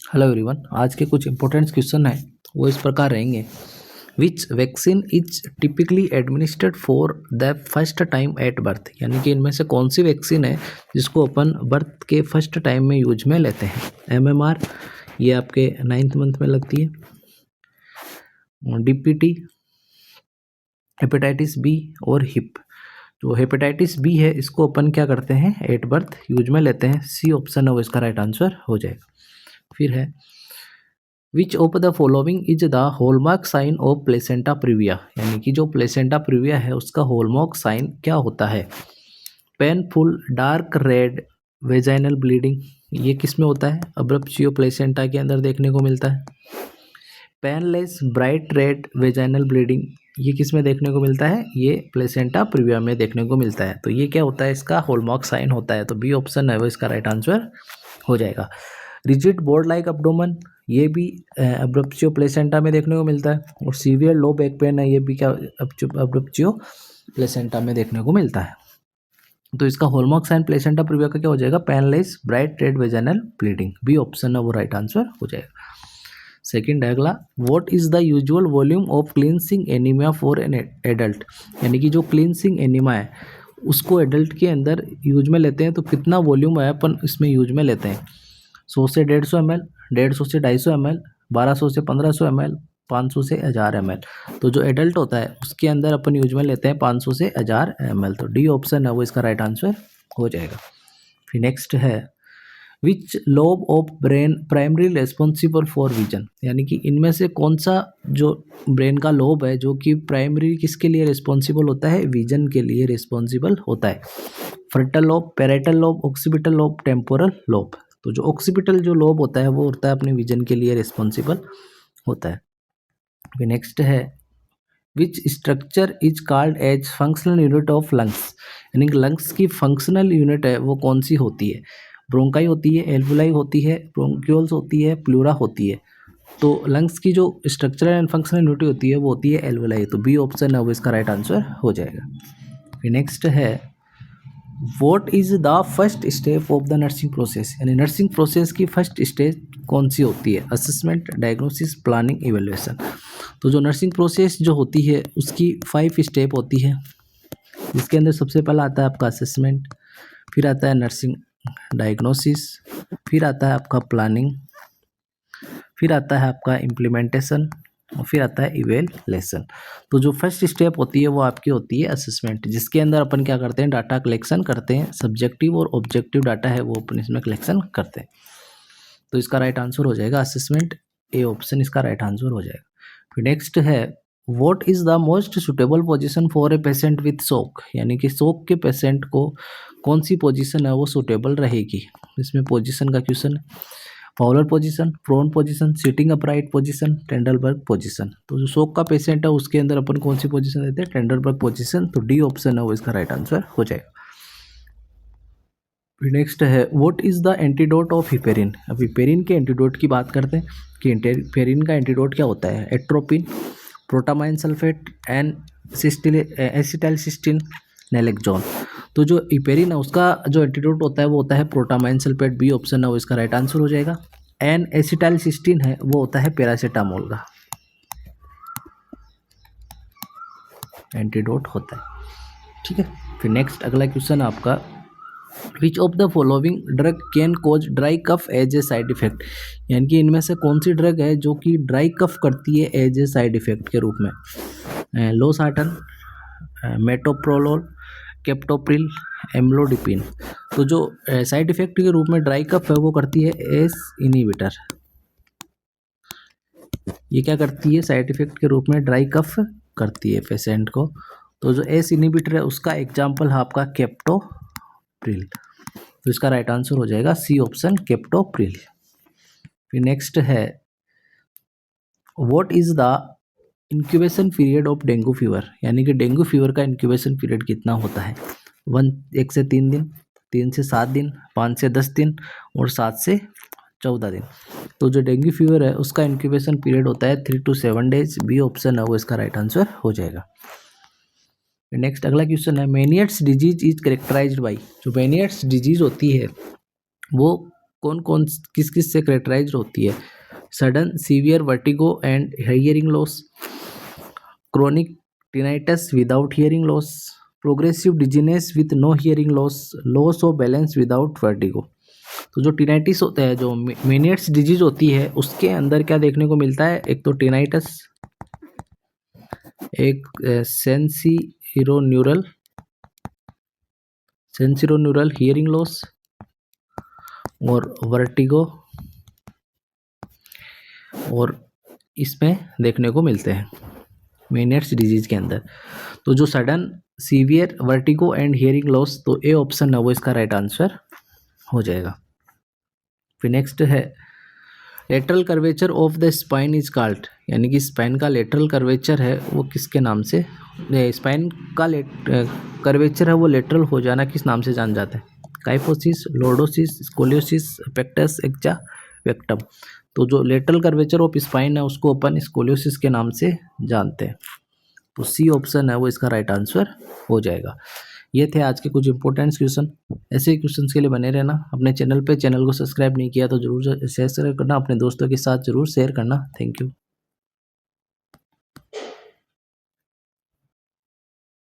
Hello everyone, आज के कुछ इंपॉर्टेंट क्वेश्चन हैं वो इस प्रकार रहेंगे। विच vaccine is typically administered for the first time at birth, यानी कि इनमें से कौन सी वैक्सीन है जिसको अपन बर्थ के फर्स्ट टाइम में यूज में लेते हैं। MMR ये आपके 9th मंथ में लगती है। DPT हेपेटाइटिस बी और हिप। जो हेपेटाइटिस बी है इसको अपन क्या करते हैं, एट बर्थ यूज में लेते हैं। सी ऑप्शन है वो इसका राइट आंसर हो जाएगा। फिर है which of the following is the hallmark sign of placenta previa, यानी कि जो प्लेसेंटा प्रीविया है उसका हॉलमार्क साइन क्या होता है। Painful dark red vaginal bleeding, ये किस में होता है, अब्रप्शियो प्लेसेंटा के अंदर देखने को मिलता है। Painless bright red vaginal bleeding, ये किस में देखने को मिलता है, ये प्लेसेंटा प्रीविया में देखने को मिलता है। तो ये क्या होता है, इसका हॉलमार्क साइन होता है। तो बी ऑप्शन है वो इसका राइट आंसर हो जाएगा। रिजिड बोर्ड लाइक अब्डोमन, ये भी अब्रप्शियो प्लेसेंटा में देखने को मिलता है। और सीवियर लो बैक पेन है, ये भी क्या अब्रप्शियो प्लेसेंटा में देखने को मिलता है। तो इसका हॉलमार्क साइन प्लेसेंटा प्रीविया का क्या हो जाएगा, painless bright red vaginal bleeding. B option है वो राइट आंसर हो जाएगा। सेकंड है अगला, what is the usual volume of cleansing anaemia for an adult, यानी कि जो क्लींसिंग एनीमा है उसको एडल्ट के अंदर यूज में लेते हैं तो कितना वॉल्यूम है अपन इसमें यूज में लेते हैं। 100 से 150 ml, 150 से 250 ml, 1200 से 1500 ml, 500 से 1000 ml। तो जो एडल्ट होता है उसके अंदर अपन यूज में लेते हैं 500 से 1000 ml। तो डी ऑप्शन है वो इसका राइट आंसर हो जाएगा। फिर नेक्स्ट है which lobe of brain primary responsible for vision, यानी कि इनमें से कौन सा जो ब्रेन का लोब है जो कि प्राइमरी किसके लिए रिस्पॉन्सिबल होता है, विजन के लिए रिस्पॉन्सिबल होता है। Frontal lobe, parietal lobe, occipital lobe, temporal lobe. तो जो ऑक्सीपिटल जो लोब होता है वो होता है अपने विजन के लिए रिस्पॉन्सिबल होता है। फिर नेक्स्ट है which structure is called as functional unit of lungs, यानी कि लंग्स की फंक्शनल यूनिट है वो कौन सी होती है। ब्रोंकाई होती है, एल्वुलाई होती है, ब्रोंक्यूल्स होती है, प्लूरा होती है। तो लंग्स की जो स्ट्रक्चरल एंड फंक्शनल यूनिट होती है वो होती है एल्वुलाई। तो बी ऑप्शन है वो इसका राइट आंसर हो जाएगा। फिर नेक्स्ट है what is the first step of the nursing process, यानी नर्सिंग प्रोसेस की फर्स्ट स्टेज कौन सी होती है, असेसमेंट, डायग्नोसिस, प्लानिंग, इवेल्युएशन। तो जो नर्सिंग प्रोसेस जो होती है उसकी 5 स्टेप होती है, जिसके अंदर सबसे पहला आता है आपका असेसमेंट, फिर आता है नर्सिंग डायग्नोसिस, फिर आता है आपका प्लानिंग, फिर आता है आपका इम्प्लीमेंटेशन और फिर आता है इवेल्युएशन। तो जो फर्स्ट स्टेप होती है वो आपकी होती है असेसमेंट, जिसके अंदर अपन क्या करते हैं, डाटा कलेक्शन करते हैं। सब्जेक्टिव और ऑब्जेक्टिव डाटा है वो अपन इसमें कलेक्शन करते हैं। तो इसका राइट आंसर हो जाएगा असेसमेंट, ए ऑप्शन इसका राइट आंसर हो जाएगा। फिर नेक्स्ट है what is the most suitable position for a patient with शोक, यानी कि शोक के पेशेंट को कौन सी पोजीशन है वो सुटेबल रहेगी। इसमें पोजीशन का क्वेश्चन है। Fowler position, prone position, sitting upright position, Trendelenburg position. तो जो शोक का पेशेंट है उसके अंदर अपन कौन सी पोजीशन देते हैं, टेंडरबर्ग पोजीशन। तो डी ऑप्शन है वो इसका राइट आंसर हो जाएगा। फिर नेक्स्ट है what is the antidote of heparin. अब हिपेरिन के एंटीडोट की बात करते हैं कि हिपेरिन का एंटीडोट क्या होता है। Atropine, protamine sulphate, acetylcysteine, naloxone. तो जो हिपेरिन है उसका जो एंटीडोट होता है वो होता है प्रोटामाइन सल्फेट। बी ऑप्शन है वो इसका राइट आंसर हो जाएगा। एन एसिटाइलसिस्टिन है वो होता है पैरासीटामोल का एंटीडोट होता है। ठीक है, फिर नेक्स्ट अगला क्वेश्चन आपका which of the following drug can cause dry cough as a side effect, यानी कि इनमें से कौन सी ड्रग है जो कि ड्राई कफ करती है एज ए साइड इफेक्ट के रूप में। Losartan, metoprolol, captopril, amlodipine. तो जो साइड इफेक्ट के रूप में ड्राई कफ है वो करती है एस इनिबिटर। ये क्या करती है, साइड इफेक्ट के रूप में ड्राई कफ करती है पेशेंट को। तो जो एस इनिबिटर है उसका एग्जाम्पल है आपका केप्टोप्रिल। तो इसका राइट आंसर हो जाएगा सी ऑप्शन, केप्टोप्रिल। फिर नेक्स्ट है what is the incubation period of dengue fever, यानी कि डेंगू फीवर का इंक्यूबेशन पीरियड कितना होता है। 1 से 3 दिन, 3 से 7 दिन, 5 से 10 दिन और 7 से 14 दिन। तो जो डेंगू फीवर है उसका इंक्यूबेशन पीरियड होता है 3 to 7 डेज। बी ऑप्शन है वो इसका राइट आंसर हो जाएगा। नेक्स्ट अगला क्वेश्चन है Meniere's disease is characterized by. जो मेनियर्स डिजीज होती है वो कौन कौन किस किस से करेक्टराइज होती है? Sudden severe vertigo and hearing loss, chronic tinnitus without hearing loss, progressive dizziness with no hearing loss, loss of balance without vertigo. तो जो टिनाइटिस होता है, जो मेनियर्स डिजीज होती है, उसके अंदर क्या देखने को मिलता है? एक तो टिनाइटस, एक सेंसिरोन्यूरल हियरिंग लॉस और वर्टिगो, और इसमें देखने को मिलते हैं मेनियर्स डिजीज के अंदर। तो जो sudden severe vertigo and hearing loss, तो ए ऑप्शन है वो इसका राइट आंसर हो जाएगा। फिर नेक्स्ट है lateral curvature of the spine is called, यानी कि स्पाइन का लेटरल कर्वेचर है वो किसके नाम से, स्पाइन का कर्वेचर है वो लेटरल हो जाना किस नाम से जान जाता है? Kyphosis, lordosis, scoliosis, pectus excavatum. तो जो लेटरल कर्वेचर ऑफ स्पाइन है उसको अपन स्कोलियोसिस के नाम से जानते हैं। तो सी ऑप्शन है वो इसका राइट आंसर हो जाएगा। ये थे आज के कुछ इंपॉर्टेंट क्वेश्चन। ऐसे ही क्वेश्चंस के लिए बने रहना अपने चैनल को सब्सक्राइब नहीं किया तो जरूर शेयर करना, अपने दोस्तों के साथ जरूर शेयर करना। Thank you.